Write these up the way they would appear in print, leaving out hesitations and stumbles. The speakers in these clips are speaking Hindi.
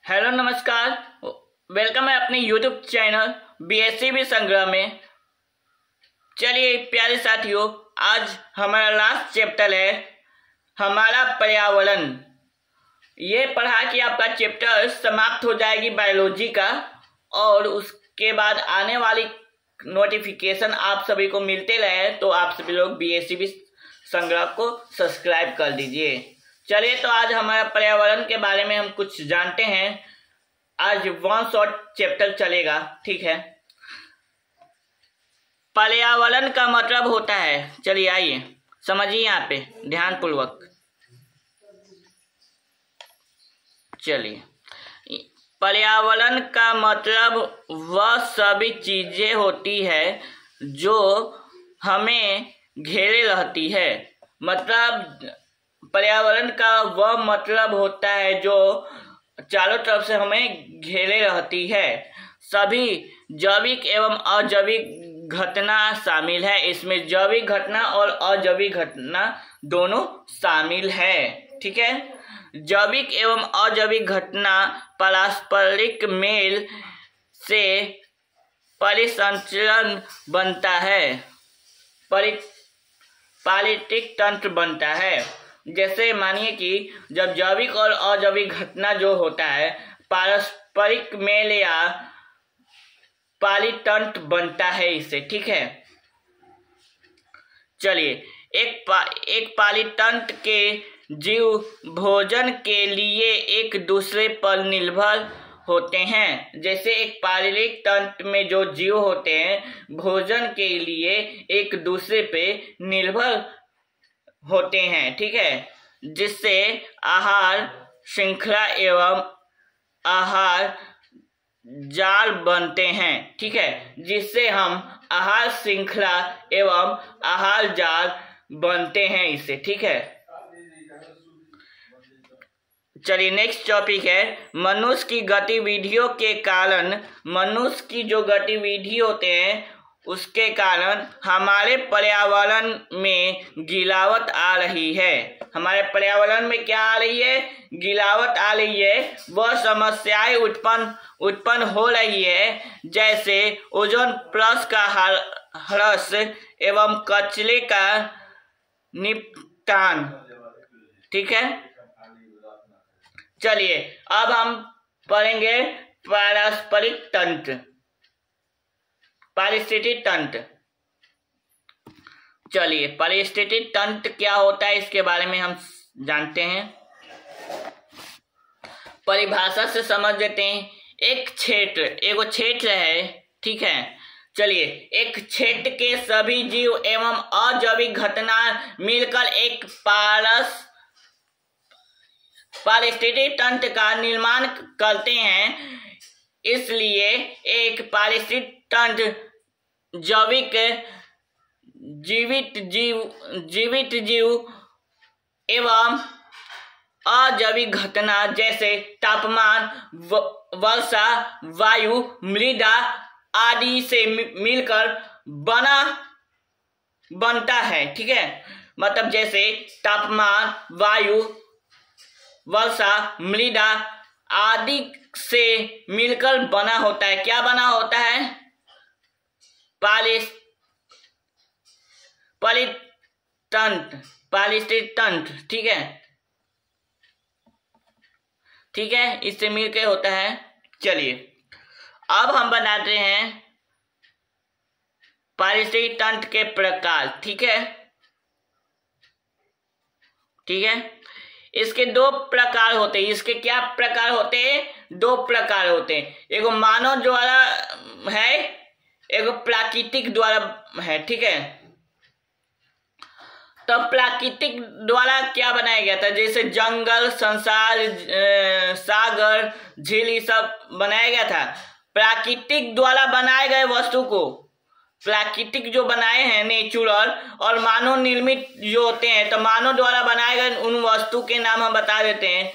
हेलो नमस्कार। वेलकम है अपने यूट्यूब चैनल बीएससी संग्रह में। चलिए प्यारे साथियों, आज हमारा लास्ट चैप्टर है हमारा पर्यावरण। ये पढ़ा कि आपका चैप्टर समाप्त हो जाएगी बायोलॉजी का, और उसके बाद आने वाली नोटिफिकेशन आप सभी को मिलते रहे तो आप सभी लोग बीएससी संग्रह को सब्सक्राइब कर दीजिए। चलिए तो आज हमारा पर्यावरण के बारे में हम कुछ जानते हैं। आज वन शॉर्ट चैप्टर चलेगा, ठीक है। पर्यावरण का मतलब होता है, चलिए आइए समझिए यहाँ पे ध्यान पूर्वक। चलिए, पर्यावरण का मतलब वह सभी चीजें होती है जो हमें घेरे रहती है। मतलब पर्यावरण का वह मतलब होता है जो चारों तरफ से हमें घेरे रहती है। सभी जैविक एवं अजैविक घटना शामिल है। इसमें जैविक घटना और अजैविक घटना दोनों शामिल है, ठीक है। जैविक एवं अजैविक घटना पारस्परिक मेल से परिसंचरण बनता है, पारिस्थितिक तंत्र बनता है। जैसे मानिए कि जब जैविक और अजैविक घटना जो होता है पारस्परिक मेल या पारितंत्र बनता है इससे, ठीक है। चलिए, एक पारितंत्र के जीव भोजन के लिए एक दूसरे पर निर्भर होते हैं। जैसे एक पारिलिक तंत्र में जो जीव होते हैं भोजन के लिए एक दूसरे पे निर्भर होते हैं, ठीक है। जिससे आहार श्रृंखला एवं आहार जाल बनते हैं, ठीक है। जिससे हम आहार श्रृंखला एवं आहार जाल बनते हैं इससे, ठीक है। चलिए नेक्स्ट टॉपिक है मनुष्य की गतिविधियों के कारण। मनुष्य की जो गतिविधि होते हैं उसके कारण हमारे पर्यावरण में गिरावट आ रही है। हमारे पर्यावरण में क्या आ रही है? गिरावट आ रही है। वह समस्याएं उत्पन्न हो रही है, जैसे ओजोन प्लस का ह्रास एवं कचरे का निपटान, ठीक है। चलिए अब हम पढ़ेंगे पारस्परिक तंत्र, पारिस्थितिक तंत्र। चलिए, पारिस्थितिक तंत्र क्या होता है इसके बारे में हम जानते हैं। परिभाषा से समझ लेते हैं। एक क्षेत्र है, ठीक है। चलिए, एक क्षेत्र के सभी जीव एवं अजैविक घटना मिलकर एक पारिस्थितिक तंत्र का निर्माण करते हैं। इसलिए एक पारिस्थितिक तंत्र जैविक जीवित जीव एवं अजैविक घटना जैसे तापमान, वर्षा, वायु, मृदा आदि से मिलकर बनता है, ठीक है। मतलब जैसे तापमान, वायु, वर्षा, मृदा आदि से मिलकर बना होता है। क्या बना होता है? पारिस्थितिक तंत्र, ठीक है, ठीक है। इससे मिलकर होता है। चलिए अब हम बनाते हैं पारिस्थितिक तंत्र के प्रकार, ठीक है, ठीक है। इसके दो प्रकार होते हैं। इसके क्या प्रकार होते हैं? दो प्रकार होते हैं। एगो मानव द्वारा है, एगो प्राकृतिक द्वारा है, ठीक है। तो प्राकृतिक द्वारा क्या बनाया गया था? जैसे जंगल, संसार, सागर, झील, ये सब बनाया गया था। प्राकृतिक द्वारा बनाए गए वस्तु को, प्राकृतिक जो बनाए हैं नेचुरल, और मानव निर्मित जो होते हैं, तो मानव द्वारा बनाए गए उन वस्तु के नाम हम बता देते हैं।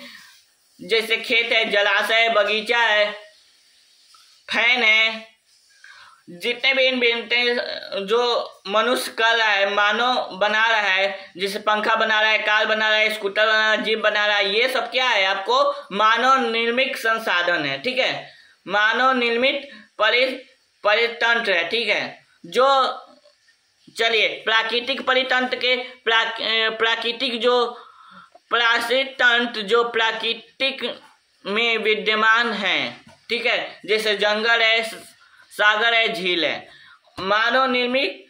जैसे खेत है, जलाशय है, बगीचा है, फैन है, जितने भी इन्वेंशन जो मनुष्य कर रहा है, मानव बना रहा है, जैसे पंखा बना रहा है, कार बना रहा है, स्कूटर बना रहा है, जीप बना रहा है, ये सब क्या है, आपको मानव निर्मित संसाधन है। ठीक है, मानव निर्मित परितंत्र है। ठीक है, जो चलिए प्राकृतिक परितंत्र के प्राकृतिक जो परितंत्र जो प्राकृतिक में विद्यमान है। ठीक है, जैसे जंगल है, सागर है, झील है। मानव निर्मित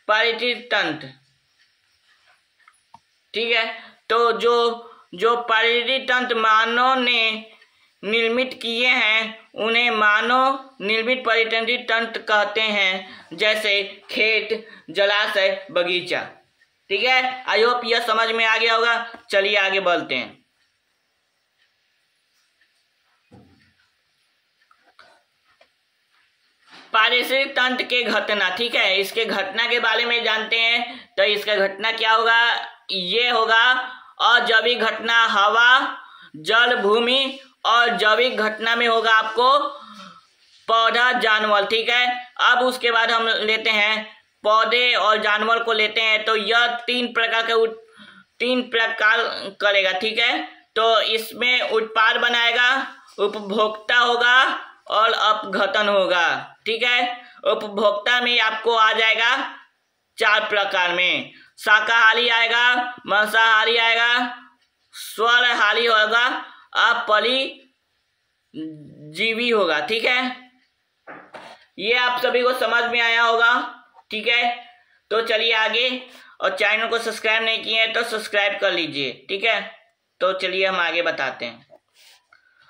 परितंत्र, ठीक है, तो जो परितंत्र मानव ने निर्मित किए हैं उन्हें मानव निर्मित परितंत्र तंत्र कहते हैं, जैसे खेत, जलाशय, बगीचा। ठीक है, आई होप यह समझ में आ गया होगा। चलिए आगे बढ़ते हैं। पारिस्थितिक तंत्र के घटना। ठीक है, इसके घटना के बारे में जानते हैं। तो इसका घटना क्या होगा, ये होगा अजैविक घटना, हवा, जल, भूमि, और जैविक घटना में होगा आपको पौधा, जानवर। ठीक है, अब उसके बाद हम लेते हैं पौधे और जानवर को लेते हैं। तो यह तीन प्रकार करेगा। ठीक है, तो इसमें उत्पाद बनाएगा, उपभोक्ता होगा और अपघटन होगा। ठीक है, उपभोक्ता में आपको आ जाएगा 4 प्रकार में, शाकाहारी आएगा, मांसाहारी आएगा, स्वरहारी होगा, अपरिजीवी होगा। ठीक है, ये आप सभी को समझ में आया होगा। ठीक है, तो चलिए आगे, और चैनल को सब्सक्राइब नहीं किए हैं तो सब्सक्राइब कर लीजिए। ठीक है, तो चलिए हम आगे बताते हैं।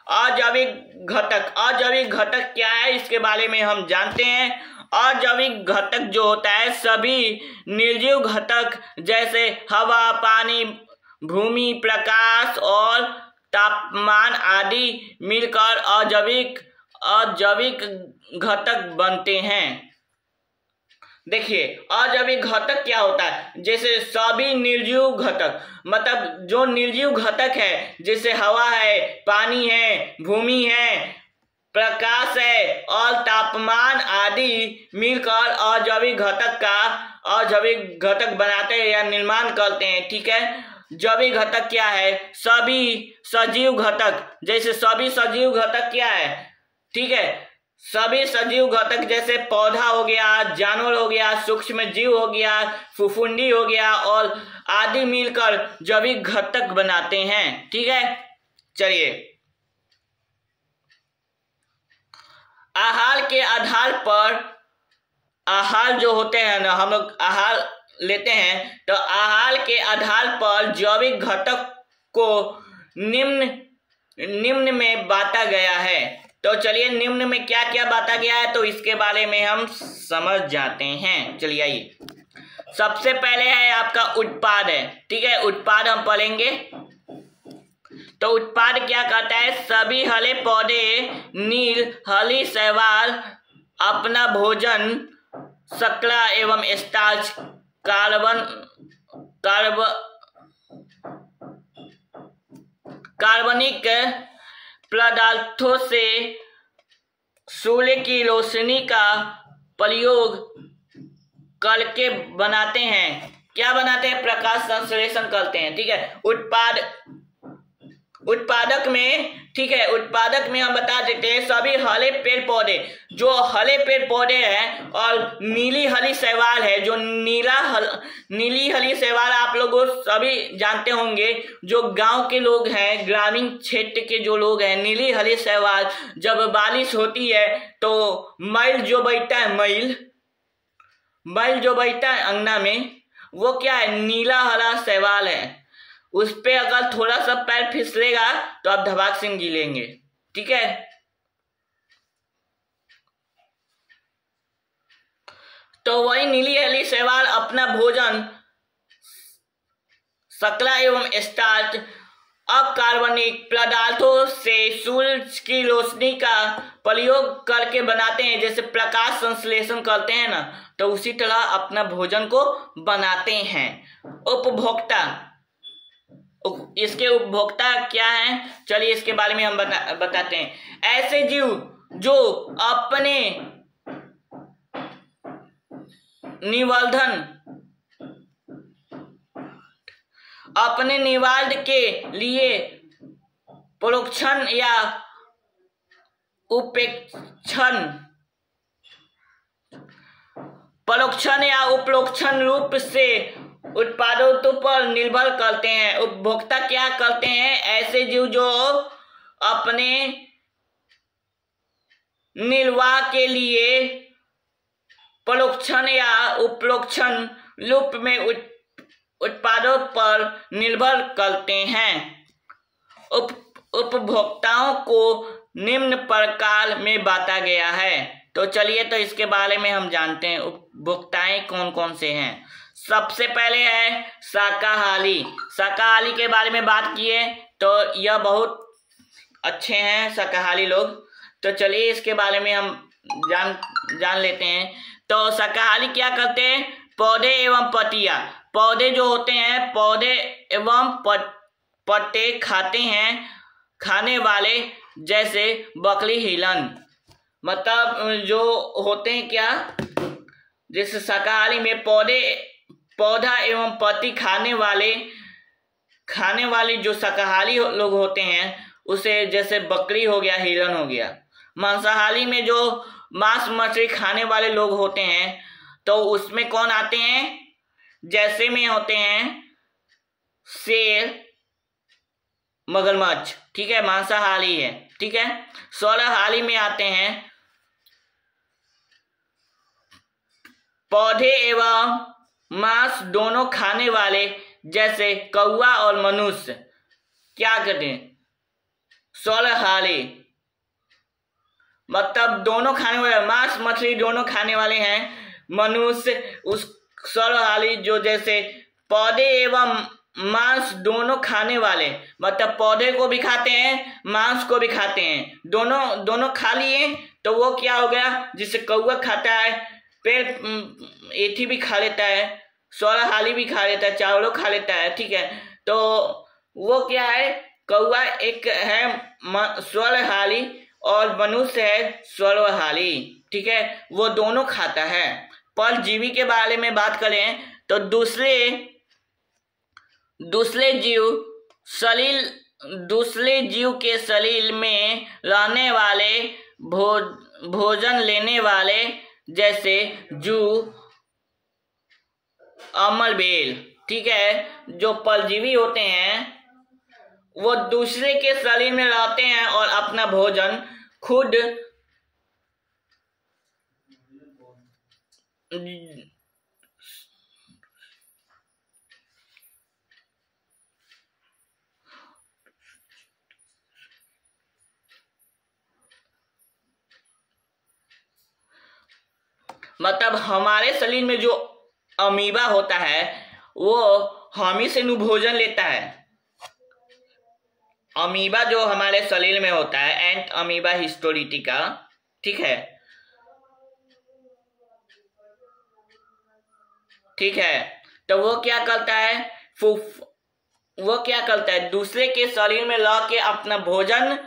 अजैविक घटक। अजैविक घटक क्या है इसके बारे में हम जानते हैं। अजैविक घटक जो होता है सभी निर्जीव घटक जैसे हवा, पानी, भूमि, प्रकाश और तापमान आदि मिलकर अजैविक घटक बनते हैं। देखिए अजैविक घटक क्या होता है, जैसे सभी निर्जीव घटक, मतलब जो निर्जीव घटक है जैसे हवा है, पानी है, भूमि है, प्रकाश है और तापमान आदि मिलकर अजैविक घटक बनाते हैं या निर्माण करते हैं। ठीक है, जैविक घटक क्या है, सभी सजीव घटक, जैसे सभी सजीव घटक क्या है, ठीक है, सभी सजीव घटक जैसे पौधा हो गया, जानवर हो गया, सूक्ष्म जीव हो गया, फफूंदी हो गया और आदि मिलकर जैविक घटक बनाते हैं। ठीक है, चलिए आहार के आधार पर, आहार जो होते हैं ना, हम लोग आहार लेते हैं, तो आहार के आधार पर जैविक घटक को निम्न में बांटा गया है। तो चलिए निम्न में क्या क्या बांटा गया है तो इसके बारे में हम समझ जाते हैं। चलिए आइए, सबसे पहले है आपका उत्पाद है। ठीक है, उत्पाद हम पढ़ेंगे। तो उत्पाद क्या कहता है, सभी हरे पौधे, नील, हरी शैवाल अपना भोजन शर्करा एवं स्टार्च, कार्बनिक पदार्थों से सूर्य की रोशनी का प्रयोग करके बनाते हैं। क्या बनाते हैं, प्रकाश संश्लेषण करते हैं। ठीक है, उत्पादक में, ठीक है, उत्पादक में हम बता देते हैं सभी हरे पेड़ पौधे, जो हरे पेड़ पौधे हैं और नीली हरी शैवाल है, जो नीली हरी शैवाल आप लोग सभी जानते होंगे, जो गांव के लोग हैं, ग्रामीण क्षेत्र के जो लोग हैं, नीली हरी शैवाल जब बारिश होती है तो मैल जो बैठता है, मैल जो बैठता है अंगना में, वो क्या है, नीला हरा शैवाल है। उस पे अगर थोड़ा सा पैर फिसलेगा तो आप धबाक से गिलेंगे। ठीक है, तो वही नीली हरी शैवाल अपना भोजन शर्करा एवं स्टार्च अकार्बनिक पदार्थों से सूर्य की रोशनी का प्रयोग करके बनाते हैं, जैसे प्रकाश संश्लेषण करते हैं ना, तो उसी तरह अपना भोजन को बनाते हैं। उपभोक्ता, इसके उपभोक्ता क्या हैं, चलिए इसके बारे में हम बताते हैं। ऐसे जीव जो अपने निवर्धन अपने निवार्ध के लिए प्रोक्षण या उपप्रोक्षण रूप से उत्पादों पर निर्भर करते हैं। उपभोक्ता क्या करते हैं? ऐसे जीव जो अपने निर्वाह के लिए प्रोक्षण या उपप्रोक्षण रूप में उत्पादों पर निर्भर करते हैं। उपभोक्ताओं को निम्न प्रकार में बांटा गया है। तो चलिए तो इसके बारे में हम जानते हैं उपभोक्ताएं कौन कौन से हैं। सबसे पहले है शाकाहारी। शाकाहारी के बारे में बात किए तो यह बहुत अच्छे हैं शाकाहारी लोग। तो चलिए इसके बारे में हम जान लेते हैं। तो शाकाहारी क्या करते हैं? पौधे एवं पत्तियां, पौधे जो होते हैं पौधे एवं पत्ते खाते हैं खाने वाले, जैसे बकरी, हिरण। मतलब जो होते हैं क्या, जैसे शाकाहारी में पौधा एवं पत्ती खाने वाले जो शाकाहारी लोग होते हैं उसे जैसे बकरी हो गया, हिरण हो गया। मांसाहारी में जो मांस मछली खाने वाले लोग होते हैं तो उसमें कौन आते हैं? जैसे में होते हैं शेर, मगरमच्छ, ठीक है, मांसाहारी है, ठीक है। शाकाहारी में आते हैं पौधे एवं मांस दोनों खाने वाले, जैसे कौवा और मनुष्य। क्या कहते हैं? शाकाहारी, मतलब दोनों खाने वाले, मांस मछली दोनों खाने वाले हैं। मनुष्य उस शाकाहारी जो जैसे पौधे एवं मांस दोनों खाने वाले, मतलब पौधे को भी खाते हैं मांस को भी खाते हैं, दोनों खा लिए। तो वो क्या हो गया? जिसे कौवा खाता है, पेड़ एथी भी खा लेता है, शाकाहारी भी खा लेता है, चावलों खा लेता है, ठीक है। तो वो क्या है? कौवा एक है शाकाहारी और मनुष्य है शाकाहारी, ठीक है, वो दोनों खाता है। परजीवी के बारे में बात करें तो दूसरे जीव के शरीर में रहने वाले भोजन लेने वाले, जैसे जूं, अमलबेल, ठीक है। जो परजीवी होते हैं वो दूसरे के शरीर में रहते हैं और अपना भोजन खुद मतलब हमारे शरीर में जो अमीबा होता है वो हम ही से भोजन लेता है। अमीबा जो हमारे शरीर में होता है, एंट अमीबा हिस्टोरिटिका, ठीक है, ठीक है। तो वो क्या करता है? दूसरे के शरीर में ला के अपना भोजन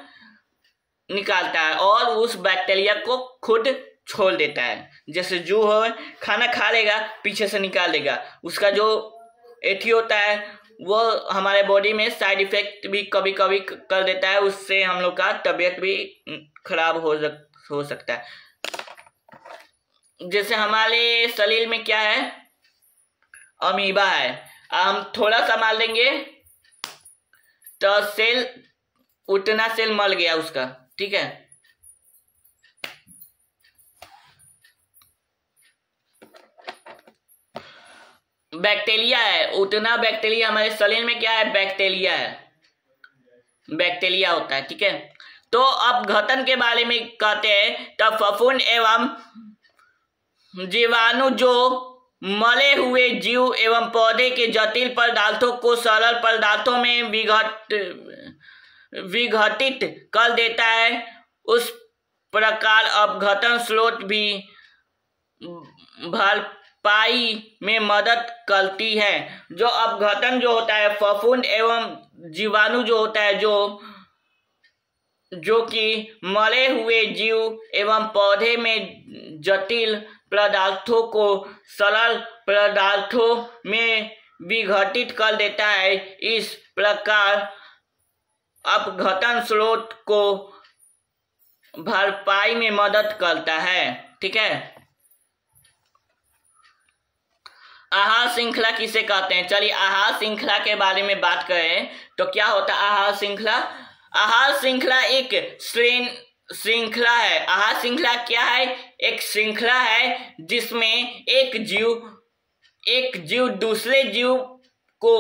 निकालता है और उस बैक्टीरिया को खुद छोड़ देता है। जैसे जू हो, खाना खा लेगा, पीछे से निकाल देगा, उसका जो एथी होता है वो हमारे बॉडी में साइड इफेक्ट भी कभी कभी कर देता है, उससे हम लोग का तबीयत भी खराब हो सकता है। जैसे हमारे शरीर में क्या है? अमीबा है। हम थोड़ा सा मार देंगे तो उतना सेल मर गया उसका, ठीक है। बैक्टीरिया है, उतना बैक्टीरिया हमारे शरीर में क्या है? बैक्टीरिया है, बैक्टीरिया होता है, ठीक है। तो अब घटन के बारे में कहते हैं। तब फफूंद एवं जीवाणु जो मरे हुए जीव एवं पौधे के जटिल पदार्थों को सरल पदार्थों में विघटित कर देता है, उस प्रकार अपघटन स्रोत भी भरपाई में मदद करती है। जो अपघटन जो होता है, फफूंद एवं जीवाणु जो होता है, जो कि मरे हुए जीव एवं पौधे में जटिल पदार्थों को सरल पदार्थों में विघटित कर देता है। इस प्रकार अपघटन स्रोत को भरपाई में मदद करता है। ठीक है, आहार श्रृंखला किसे कहते हैं? चलिए आहार श्रृंखला के बारे में बात करें तो क्या होता है आहार श्रृंखला? आहार श्रृंखला एक श्रृंखला है। आहार श्रृंखला क्या है? एक श्रृंखला है जिसमें एक जीव दूसरे जीव को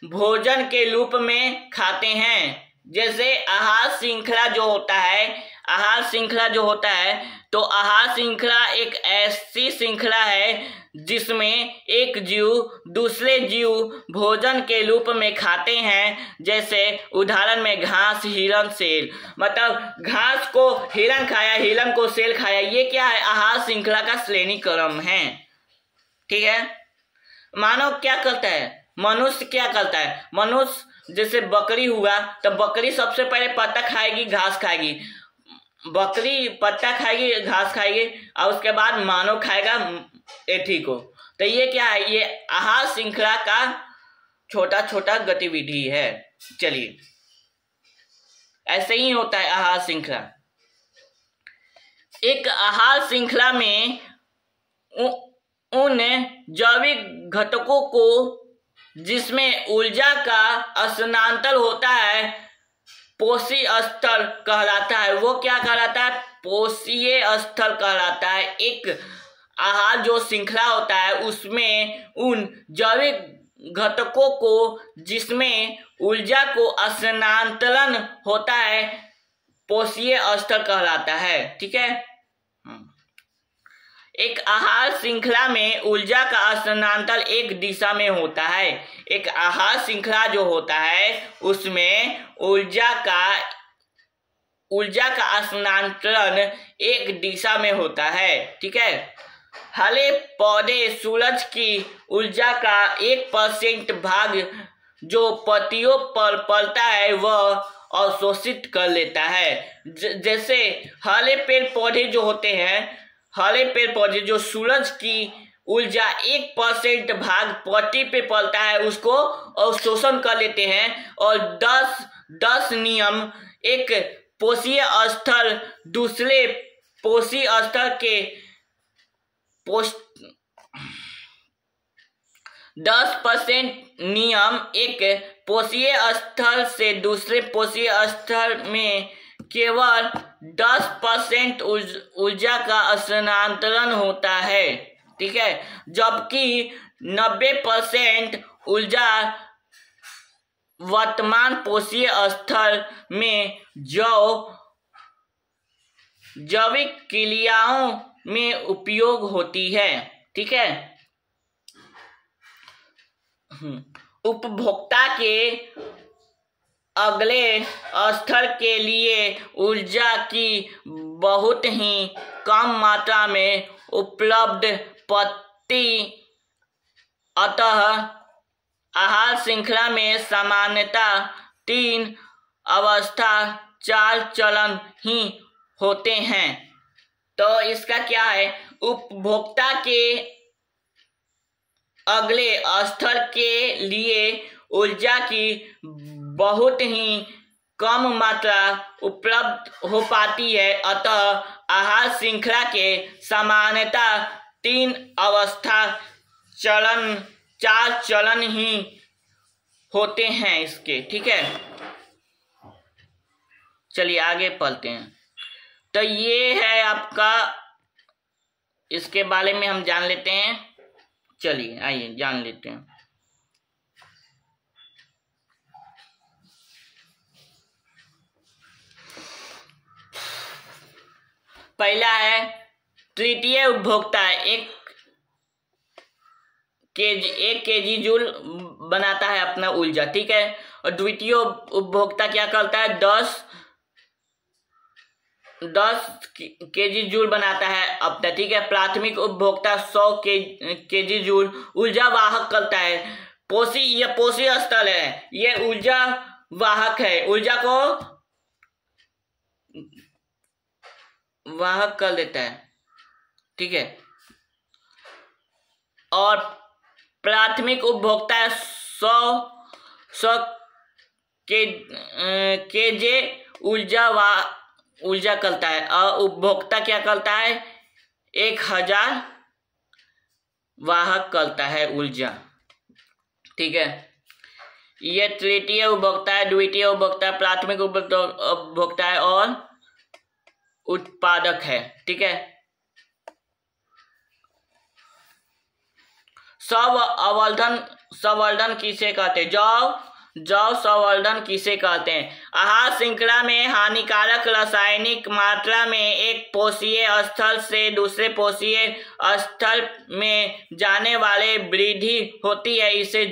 भोजन के रूप में खाते हैं। जैसे आहार श्रृंखला जो होता है तो आहार श्रृंखला एक ऐसी श्रृंखला है जिसमें एक जीव दूसरे जीव भोजन के रूप में खाते हैं। जैसे उदाहरण में घास, हिरण, सेल। मतलब घास को हिरण खाया, हिरण को सेल खाया, ये क्या है? आहार श्रृंखला का श्रेणी क्रम है। ठीक है, मानव क्या करता है? मनुष्य क्या करता है? मनुष्य जैसे बकरी हुआ तो बकरी सबसे पहले पत्ता खाएगी, घास खाएगी। बकरी पत्ता खाएगी, घास खाएगी और उसके बाद मानव खाएगा एथी को। तो ये क्या है? ये आहार श्रृंखला का छोटा छोटा गतिविधि है। चलिए, ऐसे ही होता है आहार श्रृंखला। एक आहार श्रृंखला में उन जैविक घटकों को जिसमें ऊर्जा का स्थानांतरण होता है पोषी स्थल कहलाता है। वो क्या कहलाता है? पोषीय स्थल कहलाता है। एक आहार जो श्रृंखला होता है उसमें उन जैविक घटकों को जिसमें ऊर्जा को स्थानांतरण होता है पोषीय स्थल कहलाता है। ठीक है, एक आहार श्रृंखला में ऊर्जा का स्थानांतरण एक दिशा में होता है। एक आहार श्रृंखला जो होता है उसमें ऊर्जा का स्थानांतरण एक दिशा में होता है। ठीक है, हरे पौधे सूरज की ऊर्जा का 1% भाग जो पत्तियों पर पड़ता है वह अवशोषित कर लेता है। जैसे हरे पेड़ पौधे जो होते हैं, हरे पेड़ पौधे जो सूरज की ऊर्जा 1% भाग पत्ती पे पड़ता है उसको अवशोषण कर लेते हैं। और 10 नियम एक पोषीय स्थल दूसरे पोषीय स्थल के 10% नियम एक पोषीय स्थल से दूसरे पोषीय स्थल में केवल 10% ऊर्जा का स्थानांतरण होता है। ठीक है, जबकि 90% ऊर्जा वर्तमान पोषीय स्थल में जैविक क्रियाओं में उपयोग होती है। ठीक है, उपभोक्ता के अगले स्तर के लिए ऊर्जा की बहुत ही कम मात्रा में उपलब्ध पत्ती। अतः आहार श्रृंखला में सामान्यतः 3 अवस्था 4 चरण ही होते हैं। तो इसका क्या है? उपभोक्ता के अगले स्तर के लिए ऊर्जा की बहुत ही कम मात्रा उपलब्ध हो पाती है। अतः आहार श्रृंखला के सामान्यतः 3 अवस्था 4 चरण ही होते हैं इसके। ठीक है, चलिए आगे पढ़ते हैं। तो ये है आपका, इसके बारे में हम जान लेते हैं। चलिए आइए जान लेते हैं। पहला है तृतीय उपभोक्ता 1 केजी जूल बनाता है अपना ऊर्जा। ठीक है, और द्वितीय उपभोक्ता क्या करता है? 10 केजी जूल बनाता है अपना। ठीक है, प्राथमिक उपभोक्ता 100 केजी जूल ऊर्जा वाहक करता है। ये पोषी स्थल है, ये ऊर्जा वाहक है, ऊर्जा को वाहक कर देता है। ठीक है, और प्राथमिक उपभोक्ता 100 केजे ऊर्जा करता है और उपभोक्ता क्या करता है, 1000 वाहक करता है ऊर्जा। ठीक है, ये तृतीय उपभोक्ता है, द्वितीय उपभोक्ता है, प्राथमिक उपभोक्ता है और उत्पादक है। ठीक है, संवर्धन किसे कहते हैं? जैव संवर्धन किसे कहते हैं? आहार श्रृंखला में हानिकारक रासायनिक मात्रा में एक पोषीय स्थल से दूसरे पोषीय स्थल में जाने वाले वृद्धि होती है, इसे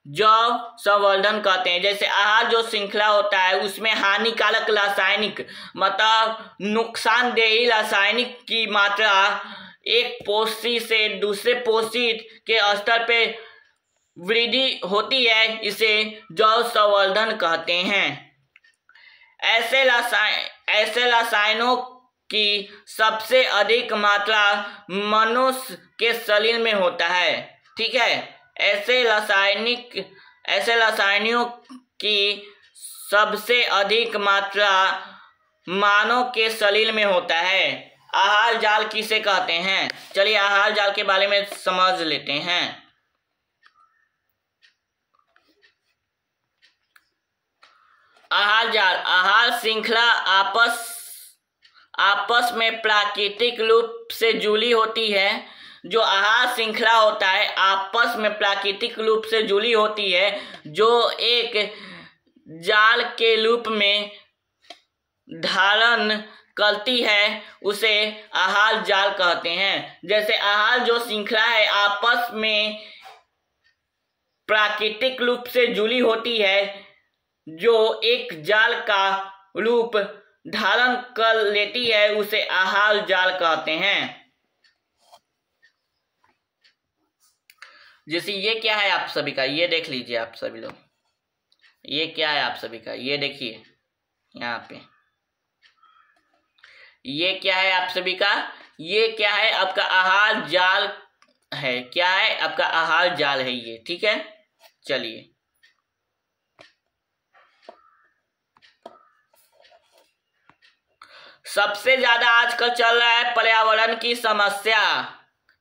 जैव संवर्धन कहते हैं। जैसे आहार जो श्रृंखला होता है उसमें हानिकारक रासायनिक मतलब नुकसानदेही रासायनिक की मात्रा एक पोषी से दूसरे पोषी के स्तर पे वृद्धि होती है, इसे जैव संवर्धन कहते हैं। ऐसे रसायनों की सबसे अधिक मात्रा मनुष्य के शरीर में होता है। ठीक है, ऐसे रसायनों की सबसे अधिक मात्रा मानव के शरीर में होता है। आहार जाल किसे कहते हैं? चलिए आहार जाल के बारे में समझ लेते हैं। आहार जाल, आहार श्रृंखला आपस में प्राकृतिक रूप से जुड़ी होती है। जो आहार श्रृंखला होता है आपस में प्राकृतिक रूप से जुड़ी होती है, जो एक जाल के रूप में धारण करती है, उसे आहार जाल कहते हैं। जैसे आहार जो श्रृंखला है आपस में प्राकृतिक रूप से जुड़ी होती है, जो एक जाल का रूप धारण कर लेती है, उसे आहार जाल कहते हैं। जैसे ये क्या है आप सभी का, ये देख लीजिए आप सभी लोग, ये क्या है आप सभी का, ये देखिए यहाँ पे, ये क्या है आप सभी का, ये क्या है आपका आहार जाल है। क्या है आपका आहार जाल है ये। ठीक है, चलिए सबसे ज्यादा आजकल चल रहा है पर्यावरण की समस्या।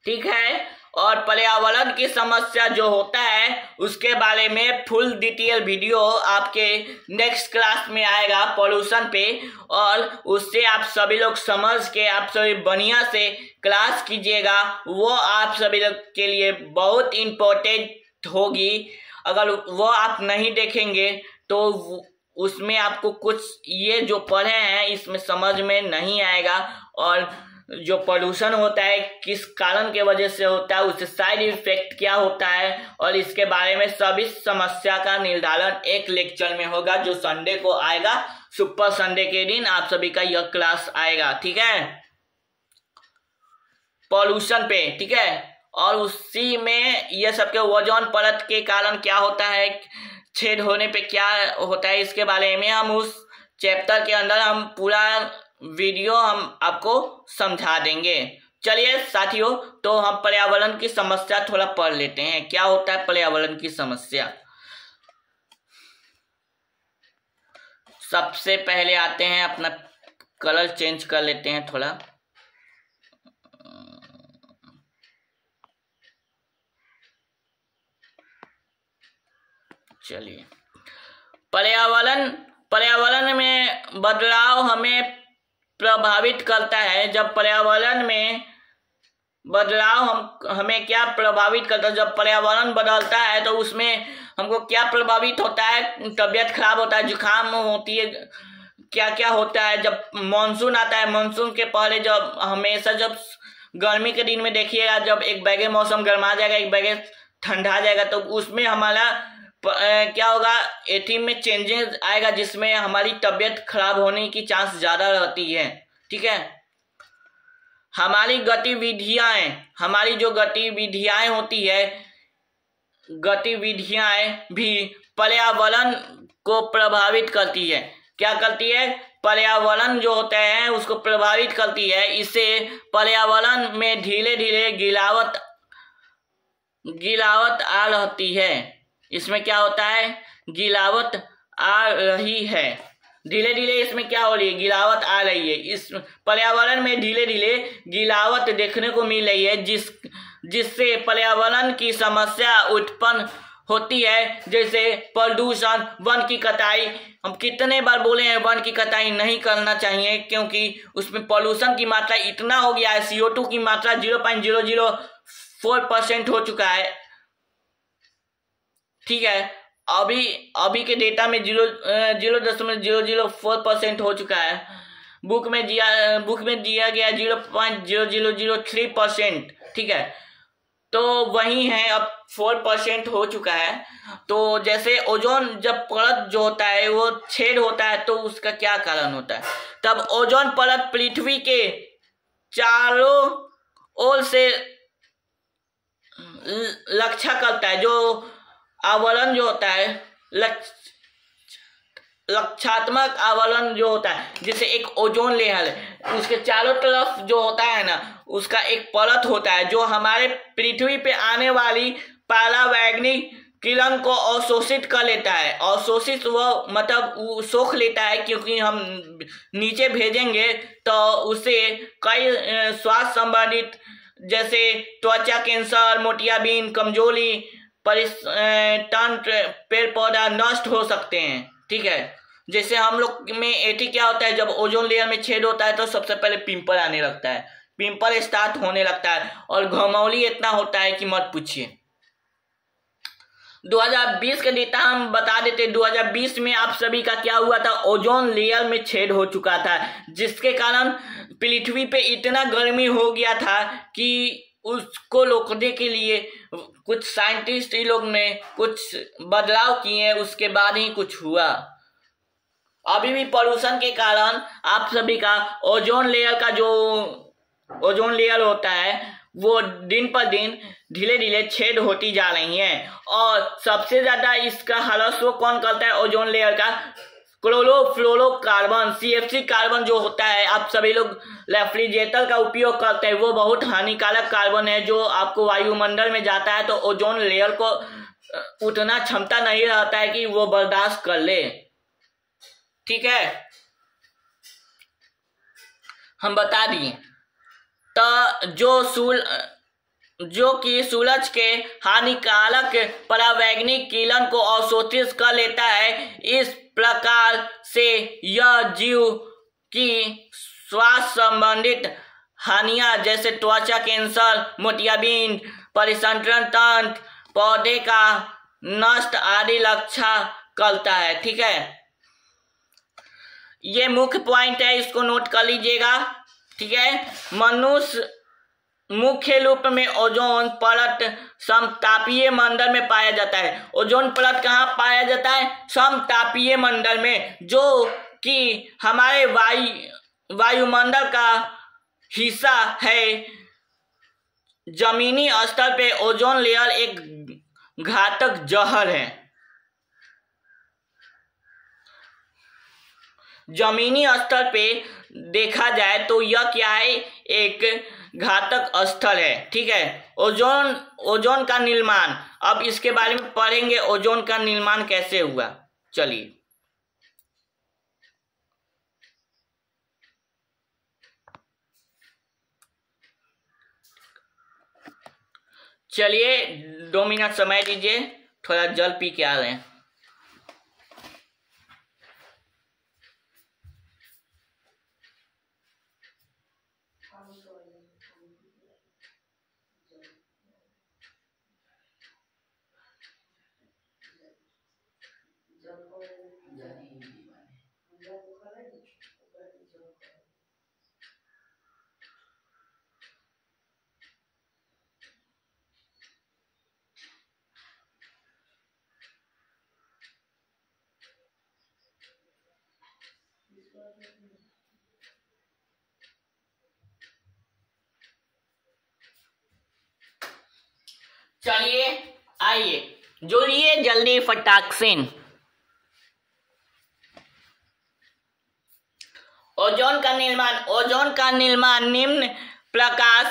ठीक है, और पर्यावरण की समस्या जो होता है उसके बारे में फुल डिटेल वीडियो आपके नेक्स्ट क्लास में आएगा पॉल्यूशन पे, और उससे आप सभी लोग समझ के आप सभी बढ़िया से क्लास कीजिएगा। वो आप सभी लोग के लिए बहुत इम्पोर्टेंट होगी। अगर वो आप नहीं देखेंगे तो उसमें आपको कुछ ये जो पढ़े हैं इसमें समझ में नहीं आएगा, और जो पोल्यूशन होता है किस कारण के वजह से होता है, उससे साइड इफेक्ट क्या होता है, और इसके बारे में सभी समस्या का निर्धारण एक लेक्चर में होगा जो संडे को आएगा। सुपर संडे के दिन आप सभी का यह क्लास आएगा। ठीक है, पोल्यूशन पे। ठीक है, और उसी में ये सबके ओजोन परत के कारण क्या होता है, छेद होने पे क्या होता है, इसके बारे में हम उस चैप्टर के अंदर हम पूरा वीडियो हम आपको समझा देंगे। चलिए साथियों, तो हम पर्यावरण की समस्या थोड़ा पढ़ लेते हैं। क्या होता है पर्यावरण की समस्या? सबसे पहले आते हैं, अपना कलर चेंज कर लेते हैं थोड़ा। चलिए, पर्यावरण में बदलाव हमें प्रभावित करता है। जब पर्यावरण में बदलाव हमें क्या प्रभावित करता है, जब पर्यावरण बदलता है तो उसमें हमको क्या प्रभावित होता है, तबीयत खराब होता है, जुकाम होती है, क्या क्या होता है। जब मानसून आता है, मानसून के पहले जब हमेशा जब गर्मी के दिन में देखिएगा, जब एक बैगे मौसम गर्मा जाएगा, एक बैगे ठंडा जाएगा, तो उसमें हमारा क्या होगा, एथीन में चेंजेस आएगा, जिसमें हमारी तबीयत खराब होने की चांस ज्यादा रहती है। ठीक है, हमारी जो गतिविधियां होती है, गतिविधियां भी पर्यावरण को प्रभावित करती है। क्या करती है? पर्यावरण जो होता है उसको प्रभावित करती है। इससे पर्यावरण में धीरे धीरे गिरावट गिरावट आ रहती है। इसमें क्या होता है, गिरावट आ रही है। धीरे धीरे इसमें क्या हो रही है, गिरावट आ रही है। इस पर्यावरण में धीरे धीरे गिरावट देखने को मिल रही है, जिससे पर्यावरण की समस्या उत्पन्न होती है, जैसे प्रदूषण, वन की कटाई। हम कितने बार बोले हैं वन की कटाई नहीं करना चाहिए, क्योंकि उसमें पॉल्यूशन की मात्रा इतना हो गया है, CO2 की मात्रा 0.004% हो चुका है। ठीक है, अभी के डेटा में 0.004% हो चुका है। बुक में दिया गया 0.0003%। ठीक है, तो वही है, अब 4% हो चुका है। तो जैसे ओजोन जब परत जो होता है वो छेद होता है, तो उसका क्या कारण होता है, तब ओजोन परत पृथ्वी के चारों ओर से रक्षा करता है। जो आवरण जो होता है, रक्षात्मक आवरण जो होता है, जैसे एक ओजोन लेयर है, उसके चारों तरफ जो होता है ना, उसका एक परत होता है जो हमारे पृथ्वी पे आने वाली परावैंगनिक किरण को अवशोषित कर लेता है। अवशोषित वो मतलब सोख लेता है, क्योंकि हम नीचे भेजेंगे तो उससे कई स्वास्थ्य संबंधित जैसे त्वचा कैंसर, मोतियाबिंद, कमजोरी, तंत्र, पेड़ पौधा नष्ट हो सकते हैं। ठीक है, जैसे हम लोग में एटी क्या होता है, जब ओजोन लेयर में छेद होता है तो सबसे पहले पिंपल आने लगता है, पिंपल स्टार्ट होने लगता है, और घमौली इतना होता है कि मत पूछिए। 2020 का डेटा हम बता देते। 2020 में आप सभी का क्या हुआ था, ओजोन लेयर में छेद हो चुका था, जिसके कारण पृथ्वी पे इतना गर्मी हो गया था कि उसको रोकने के लिए कुछ साइंटिस्ट ही लोग ने कुछ बदलाव किए, उसके बाद ही कुछ हुआ। अभी भी पॉल्यूशन के कारण आप सभी का ओजोन लेयर का जो ओजोन लेयर होता है वो दिन पर दिन धीरे धीरे छेद होती जा रही है। और सबसे ज्यादा इसका हरासमेंट कौन करता है, ओजोन लेयर का क्लोरोफ्लोरोकार्बन, CFC कार्बन जो होता है, आप सभी लोग रेफ्रिजरेटर का उपयोग करते हैं, वो बहुत हानिकारक कार्बन है जो आपको वायुमंडल में जाता है, तो ओजोन लेयर को उतना क्षमता नहीं रहता है कि वो बर्दाश्त कर ले। ठीक है, हम बता दिए। तो जो कि सूरज के हानिकारक परावैंगनिक किरण को अवशोषित कर लेता है। इस प्रकार से यह जीव की स्वास्थ्य संबंधित हानियां जैसे त्वचा कैंसर, मोतियाबिंद, परिसंचरण तंत्र, पौधे का नष्ट आदि रक्षा करता है। ठीक है, ये मुख्य पॉइंट है, इसको नोट कर लीजिएगा। ठीक है, मनुष्य मुख्य रूप में ओजोन परत समतापीय मंडल में पाया जाता है। ओजोन परत कहाँ पाया जाता है, समतापीय मंडल में, जो कि हमारे वायुमंडल का हिस्सा है। जमीनी स्तर पे ओजोन लेयर एक घातक जहर है। जमीनी स्तर पे देखा जाए तो यह क्या है, एक घातक स्थल है। ठीक है, ओजोन का निर्माण, अब इसके बारे में पढ़ेंगे, ओजोन का निर्माण कैसे हुआ। चलिए 2 मिनट समय दीजिए, थोड़ा जल पी के आ रहे हैं। चलिए आइए जुड़िए जल्दी फटाक से। ओजोन का निर्माण निम्न प्रकाश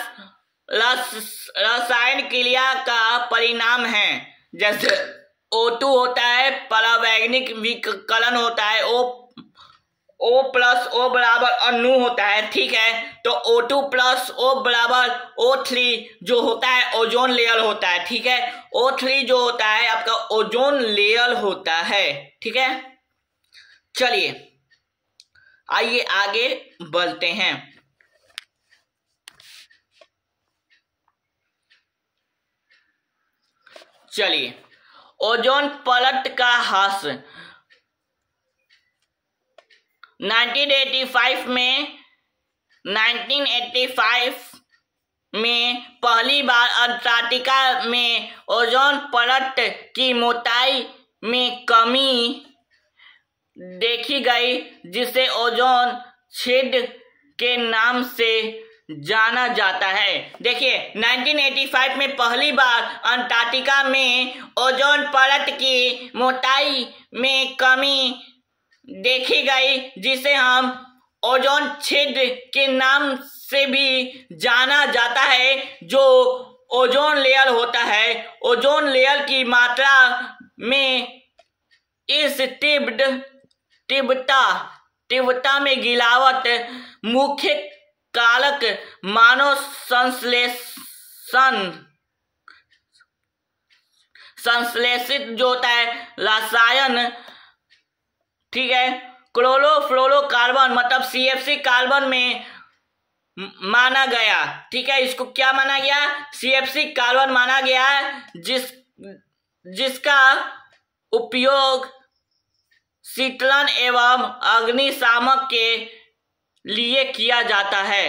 रसायन क्रिया का परिणाम है। जैसे O2 होता है, परावैज्ञानिक विकलन होता है, O प्लस O बराबर अणु होता है, ठीक है। तो O2 प्लस O बराबर O3 जो होता है ओजोन लेयर होता है, ठीक है। O3 जो होता है आपका ओजोन लेयर होता है, ठीक है। चलिए आइए आगे बढ़ते हैं। चलिए ओजोन परत का ह्रास 1985 में पहली बार अंटार्कटिका में ओजोन परत की मोटाई में कमी देखी गई, जिसे ओजोन छिद्र के नाम से जाना जाता है। देखिए 1985 में पहली बार अंटार्कटिका में ओजोन परत की मोटाई में कमी देखी गई, जिसे हम ओजोन छिद्र के नाम से भी जाना जाता है। जो ओजोन लेयर होता है, ओजोन लेयर की मात्रा में इस तीव्रता में गिरावट मुख्य कारक मानव संश्लेषित जो होता है रसायन, ठीक है, क्लोरोफ्लोरोकार्बन मतलब CFC कार्बन में माना गया, ठीक है। इसको क्या माना गया? CFC कार्बन माना गया, जिसका उपयोग शीतलन एवं अग्निशामक के लिए किया जाता है,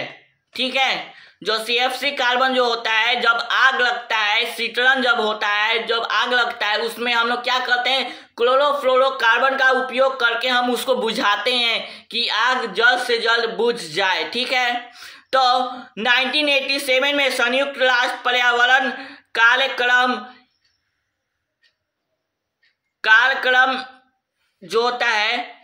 ठीक है। जो CFC कार्बन जो होता है, जब आग लगता है, शीतलन जब होता है, जब आग लगता है, उसमें हम लोग क्या करते हैं? क्लोरोफ्लोरोकार्बन का उपयोग करके हम उसको बुझाते हैं कि आग जल्द से जल्द बुझ जाए, ठीक है। तो 1987 में संयुक्त राष्ट्र पर्यावरण कार्यक्रम जो होता है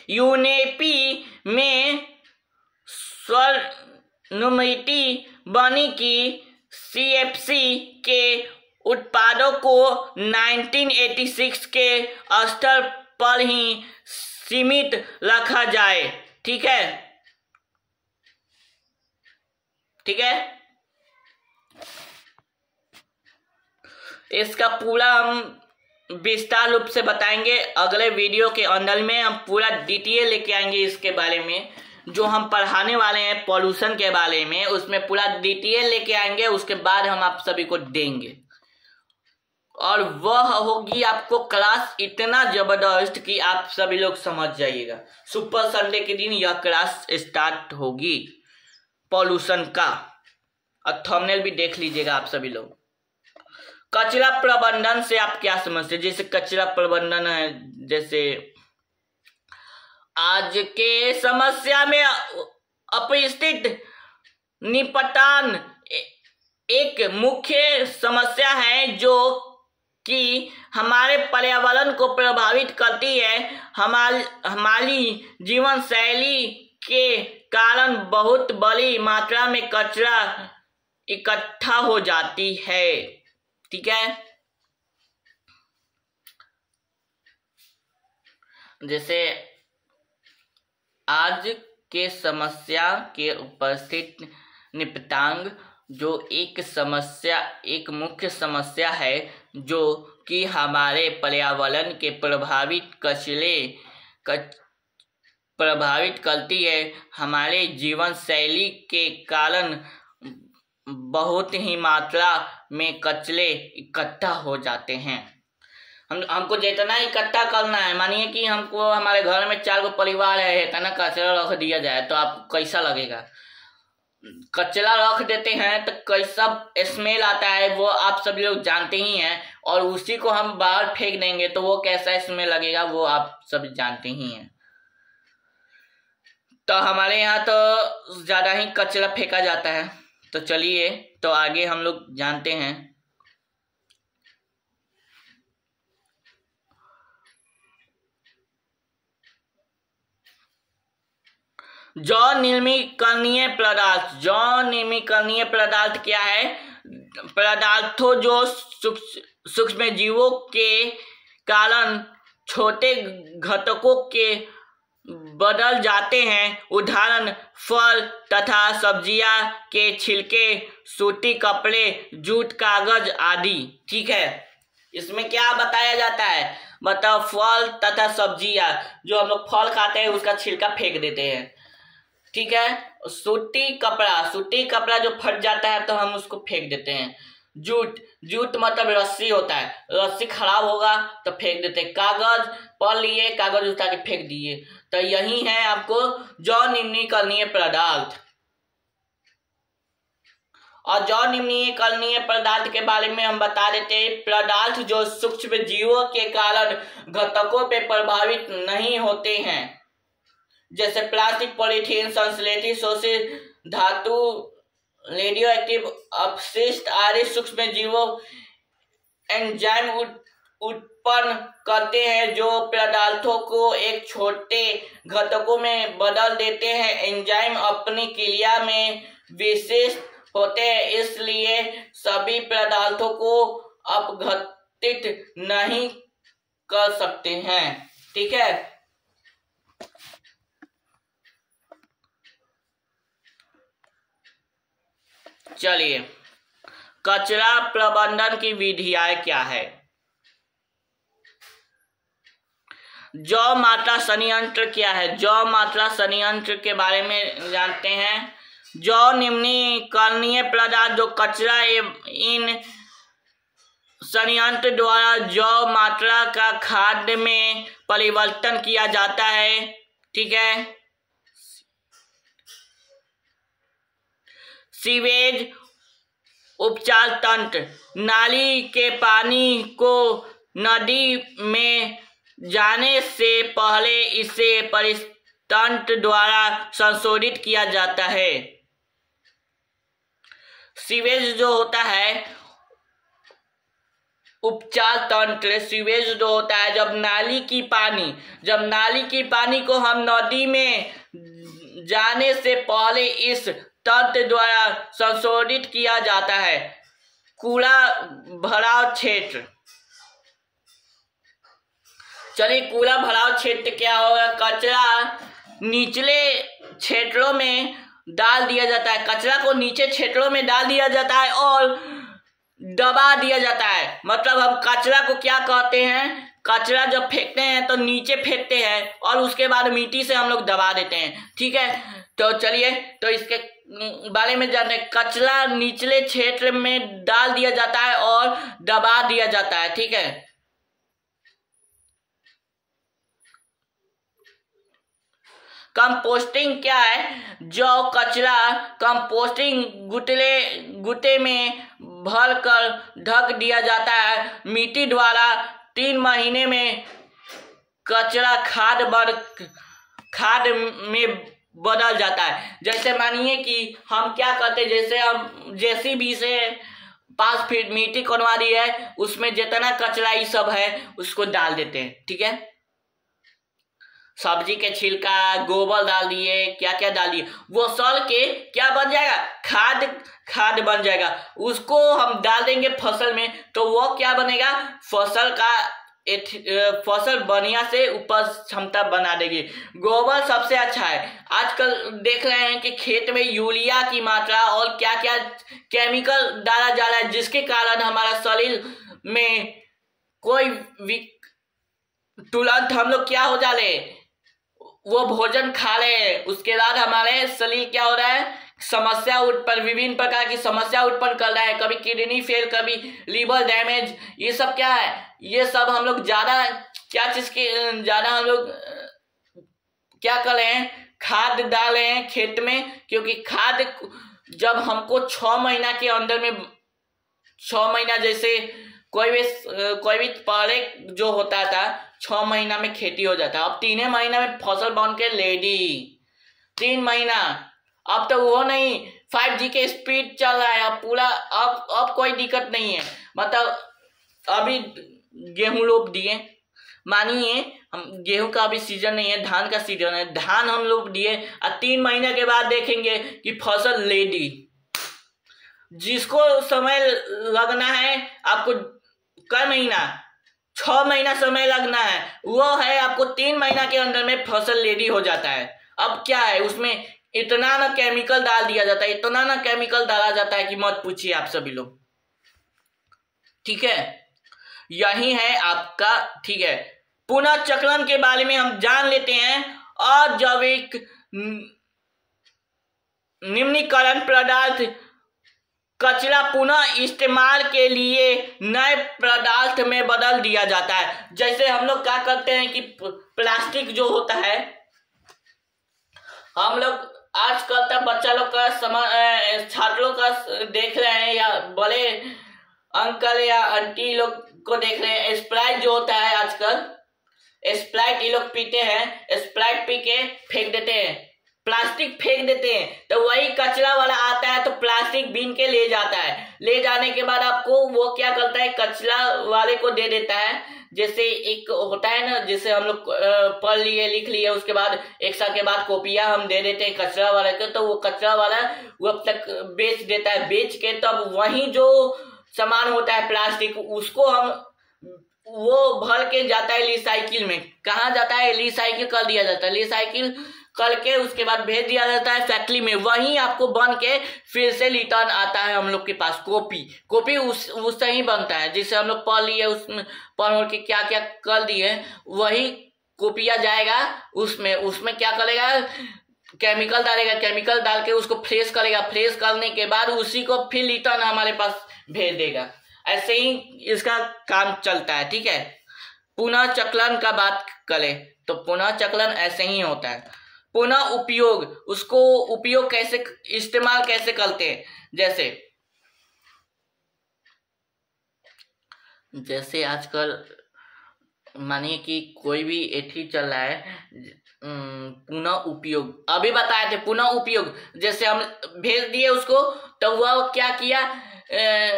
यूनेपी में सर्वसम्मति बनी कि CFC के उत्पादों को 1986 के स्तर पर ही सीमित रखा जाए, ठीक है, ठीक है। इसका पूरा हम विस्तार रूप से बताएंगे अगले वीडियो के अंदर में। हम पूरा डिटेल लेके आएंगे इसके बारे में, जो हम पढ़ाने वाले हैं पॉल्यूशन के बारे में, उसमें पूरा डिटेल लेके आएंगे। उसके बाद हम आप सभी को देंगे, और वह होगी आपको क्लास इतना जबरदस्त कि आप सभी लोग समझ जाइएगा। सुपर संडे के दिन यह क्लास स्टार्ट होगी पॉल्यूशन का, और थंबनेल भी देख लीजिएगा आप सभी लोग। कचरा प्रबंधन से आप क्या समझते हैं? जैसे कचरा प्रबंधन है, जैसे आज के समस्या में अपशिष्ट निपटान एक मुख्य समस्या है, जो कि हमारे पर्यावरण को प्रभावित करती है। हमारी जीवन शैली के कारण बहुत बड़ी मात्रा में कचरा इकट्ठा हो जाती है, ठीक है। जैसे आज के समस्या के उपस्थित निपटांग जो एक मुख्य समस्या है, जो कि हमारे पर्यावरण के प्रभावित करती है। हमारे जीवन शैली के कारण बहुत ही मात्रा में कचरे इकट्ठा हो जाते हैं। हमको जितना इकट्ठा करना है, मानिए कि हमको हमारे घर में 4 गो परिवार है, इतना कचरा रख दिया जाए तो आपको कैसा लगेगा? कचरा रख देते हैं तो कैसा स्मेल आता है वो आप सभी लोग जानते ही हैं, और उसी को हम बाहर फेंक देंगे तो वो कैसा स्मेल लगेगा वो आप सब जानते ही हैं। तो हमारे यहाँ तो ज्यादा ही कचरा फेंका जाता है। तो चलिए तो आगे हम लोग जानते हैं। जैव निर्मीकरणीय पदार्थ। जैव निर्मीकरणीय पदार्थ क्या है? पदार्थों जो सूक्ष्म जीवों के कारण छोटे घटकों के बदल जाते हैं। उदाहरण फल तथा सब्जियां के छिलके, सूती कपड़े, जूट, कागज आदि। ठीक है, इसमें क्या बताया जाता है? मतलब फल तथा सब्जियां, जो हम लोग फल खाते हैं उसका छिलका फेंक देते हैं। ठीक है, सूती कपड़ा जो फट जाता है तो हम उसको फेंक देते हैं। जूट मतलब रस्सी होता है, रस्सी खराब होगा तो फेंक देते हैं। कागज पढ़ लिए, कागज उठा के फेंक दिए। तो यही है आपको जैव निर्मीकरणीय पदार्थ। और जैव निर्मीकरणीय पदार्थ के बारे में हम बता देते हैं। पदार्थ जो सूक्ष्म जीवों के कारण घटकों पे प्रभावित नहीं होते हैं, जैसे प्लास्टिक, पॉलीथीन, संश्लेषित शोषित धातु, रेडियो एक्टिव अपशिष्ट आदि सूक्ष्म जीवों एंजाइम उत्पन्न करते हैं जो पदार्थों को एक छोटे घटकों में बदल देते हैं। एंजाइम अपनी क्रिया में विशेष होते हैं, इसलिए सभी पदार्थों को अपघटित नहीं कर सकते हैं। ठीक है, चलिए कचरा प्रबंधन की विधियां क्या है? जैव मात्रा संयंत्र क्या है? जैव मात्रा संयंत्र के बारे में जानते हैं। जैव निर्मीकरणीय पदार्थ जो कचरा इन संयंत्र द्वारा जैव मात्रा का खाद्य में परिवर्तन किया जाता है। ठीक है, सीवेज उपचार तंत्र, नाली के पानी को नदी में जाने से पहले इसे परितंत्र द्वारा संशोधित किया जाता है। सीवेज जो होता है उपचार तंत्र, सीवेज जो होता है जब नाली की पानी को हम नदी में जाने से पहले इस तंत्र द्वारा संशोधित किया जाता है। कूड़ा भराव क्षेत्र, चलिए कूड़ा भराव क्षेत्र क्या होगा? कचरा निचले क्षेत्रों में डाल दिया जाता है। कचरा को नीचे क्षेत्रों में डाल दिया जाता है और दबा दिया जाता है। मतलब हम कचरा को क्या कहते हैं? कचरा जब फेंकते हैं तो नीचे फेंकते हैं और उसके बाद मिट्टी से हम लोग दबा देते हैं। ठीक है, तो चलिए तो इसके बारे में जानते हैं। कचरा निचले क्षेत्र में डाल दिया जाता है और दबा दिया जाता है। ठीक है, कंपोस्टिंग क्या है? जो कचरा कंपोस्टिंग गुटे में भरकर ढक दिया जाता है। मिट्टी द्वारा 3 महीने में कचरा खाद में बदल जाता है। जैसे मानिए कि हम क्या करते हैं, जैसे हम जेसीबी से 5 फीट मिट्टी खोदवा दी है, उसमें जितना कचरा ये सब है उसको डाल देते हैं। ठीक है, सब्जी के छिलका, गोबर डाल दिए, क्या क्या डाल दिए, वो सड़ के क्या बन जाएगा? खाद बन जाएगा। उसको हम डाल देंगे फसल में तो वो क्या बनेगा? फसल बढ़िया से उपज क्षमता बना देगी। गोबर सबसे अच्छा है। आजकल देख रहे हैं कि खेत में यूरिया की मात्रा और क्या क्या केमिकल डाला जा रहा है, जिसके कारण हमारा शरीर में कोई तुरंत हम लोग क्या हो जा रहे, वो भोजन खा रहे हैं, उसके बाद हमारे शरीर क्या हो रहा है? विभिन्न प्रकार की समस्या उत्पन्न कर रहा है। कभी किडनी फेल, कभी लीवर डैमेज, ये सब क्या है? ये सब हम लोग ज्यादा हम लोग क्या कर रहे हैं? खाद डाल रहे हैं खेत में, क्योंकि खाद जब हमको 6 महीना के अंदर में 6 महीना, जैसे कोई भी पहले जो होता था 6 महीना में खेती हो जाता, अब 3 महीना में फसल बन के रेडी। 3 महीना, अब तो वो नहीं, 5G के स्पीड चल रहा है अब पूरा। अब कोई दिक्कत नहीं है। मतलब अभी गेहूं रोप दिए, मानिए हम गेहूं का अभी सीजन नहीं है, धान का सीजन है, धान हम लोग दिए और 3 महीने के बाद देखेंगे कि फसल लेडी। जिसको समय लगना है आपको कई महीना 6 महीना समय लगना है, वो है आपको 3 महीना के अंदर में फसल रेडी हो जाता है। अब क्या है उसमें इतना ना केमिकल डाल दिया जाता है, इतना ना केमिकल डाला जाता है कि मत पूछिए आप सभी लोग। ठीक है, यही है आपका। ठीक है, पुनः चक्रण के बारे में हम जान लेते हैं। और जब एक निम्नीकरण पदार्थ कचरा पुनः इस्तेमाल के लिए नए पदार्थ में बदल दिया जाता है। जैसे हम लोग क्या करते हैं कि प्लास्टिक जो होता है, हम लोग आजकल तक बच्चा लोग का छात्रों का देख रहे हैं या बड़े अंकल या आंटी लोग को देख रहे हैं, स्प्राइट जो होता है आजकल, स्प्राइट ये लोग पीते हैं, स्प्राइट पी के फेंक देते हैं, प्लास्टिक फेंक देते हैं। तो वही कचरा वाला आता है तो प्लास्टिक बीन के ले जाता है, ले जाने के बाद आपको वो क्या करता है, कचरा वाले को दे देता है। जैसे एक होता है ना, जैसे हम लोग पढ़ लिए लिख लिए, उसके बाद 1 साल के बाद कॉपियां हम दे देते हैं कचरा वाले को, तो वो कचरा वाला वो अब तक बेच देता है। बेच के तब वही जो सामान होता है प्लास्टिक, उसको हम वो भर के जाता है रिसाइकिल में। कहाँ जाता है, रिसाइकिल कर दिया जाता है, रिसाइकिल करके उसके बाद भेज दिया जाता है फैक्ट्री में। वहीं आपको बन के फिर से रिटर्न आता है हम लोग के पास कॉपी उससे ही बनता है। जिससे हम लोग पढ़ लिए, उसमें पढ़ के क्या क्या कर दिए, वही कॉपिया जाएगा उसमें क्या करेगा, केमिकल डालेगा, केमिकल डाल के उसको फ्रेश करेगा, फ्रेश करने के बाद उसी को फिर रिटर्न हमारे पास भेज देगा। ऐसे ही इसका काम चलता है। ठीक है, पुनः चक्रण का बात करें तो पुनः चक्रण ऐसे ही होता है। पुनः उपयोग, उसको उपयोग कैसे, इस्तेमाल कैसे करते हैं, जैसे आजकल मानिए कि कोई भी एथी चल रहा है, पुनः उपयोग अभी बताए थे। पुनः उपयोग जैसे हम भेज दिए उसको, तो वह क्या किया,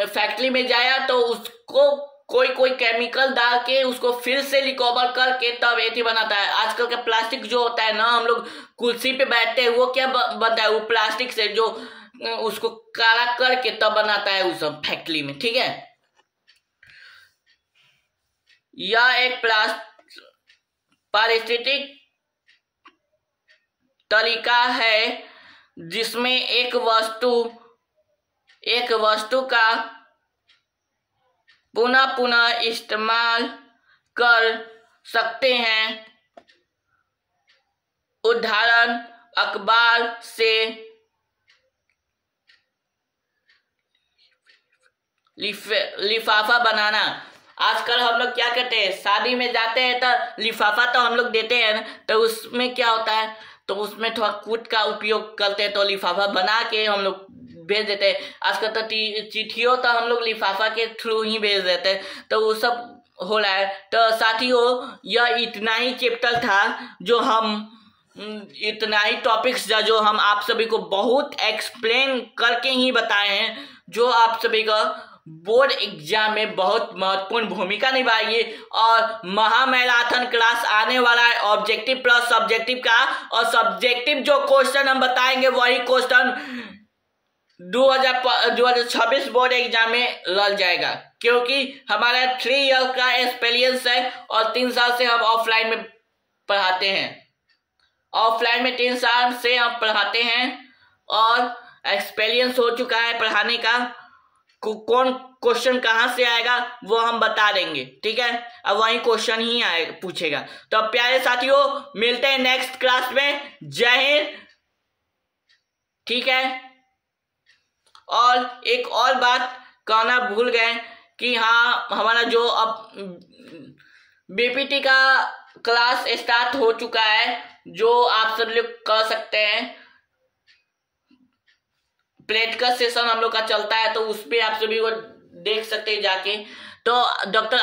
फैक्ट्री में जाया तो उसको कोई केमिकल डाल के उसको फिर से रिकवर करके तब एथी बनाता है। आजकल का प्लास्टिक जो होता है ना, हम लोग कुर्सी पे बैठते हैं, वो क्या बनता है, वो प्लास्टिक से जो उसको काला करके तब बनाता है उस फैक्ट्री में। ठीक है, यह एक पारिस्थितिक तरीका है जिसमें एक वस्तु का पुनः इस्तेमाल कर सकते हैं। उदाहरण, अखबार से लिफाफा बनाना। आजकल हम लोग क्या करते हैं, शादी में जाते हैं तो लिफाफा तो हम लोग देते हैं ना, तो उसमें क्या होता है, तो उसमें थोड़ा कूट का उपयोग करते हैं, तो लिफाफा बना के हम लोग भेज देते हैं। आजकल तो चिट्ठियों तो हम लोग लिफाफा के थ्रू ही भेज देते हैं, तो वो सब हो रहा है। तो साथियों, यह इतना ही चैप्टर था जो हम इतना ही टॉपिक्स जो हम आप सभी को बहुत एक्सप्लेन करके ही बताए हैं, जो आप सभी का बोर्ड एग्जाम में बहुत महत्वपूर्ण भूमिका निभाएगी। और महामैराथन क्लास आने वाला है ऑब्जेक्टिव प्लस सब्जेक्टिव का, और सब्जेक्टिव जो क्वेश्चन हम बताएंगे वही क्वेश्चन 2026 बोर्ड एग्जाम में लग जाएगा, क्योंकि हमारा 3 ईयर का एक्सपीरियंस है और 3 साल से हम ऑफलाइन में पढ़ाते हैं। ऑफलाइन में 3 साल से हम पढ़ाते हैं और एक्सपीरियंस हो चुका है पढ़ाने का। कौन क्वेश्चन कहाँ से आएगा वो हम बता देंगे। ठीक है, अब वही क्वेश्चन ही आएगा पूछेगा। तो अब प्यारे साथियों, मिलते हैं नेक्स्ट क्लास में। जय हिंद। ठीक है, और एक और बात कहना भूल गए कि हाँ, हमारा जो अब बीपीटी का क्लास स्टार्ट हो चुका है, जो आप सब लोग कर सकते हैं। प्रैक्टिकल सेशन हम लोग का चलता है, तो उस पर आप सभी को देख सकते हैं जाके। तो डॉक्टर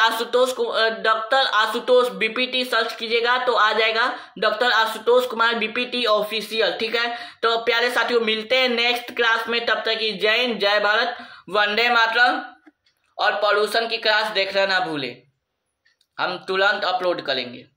आशुतोष बीपीटी सर्च कीजिएगा तो आ जाएगा, doctor Ashutosh Kumar BPT official. ठीक है, तो प्यारे साथियों, मिलते हैं नेक्स्ट क्लास में। तब तक की जय हिंद, जय भारत, वंदे मातरम। और पॉल्यूशन की क्लास देखना ना भूले। हम तुरंत अपलोड करेंगे।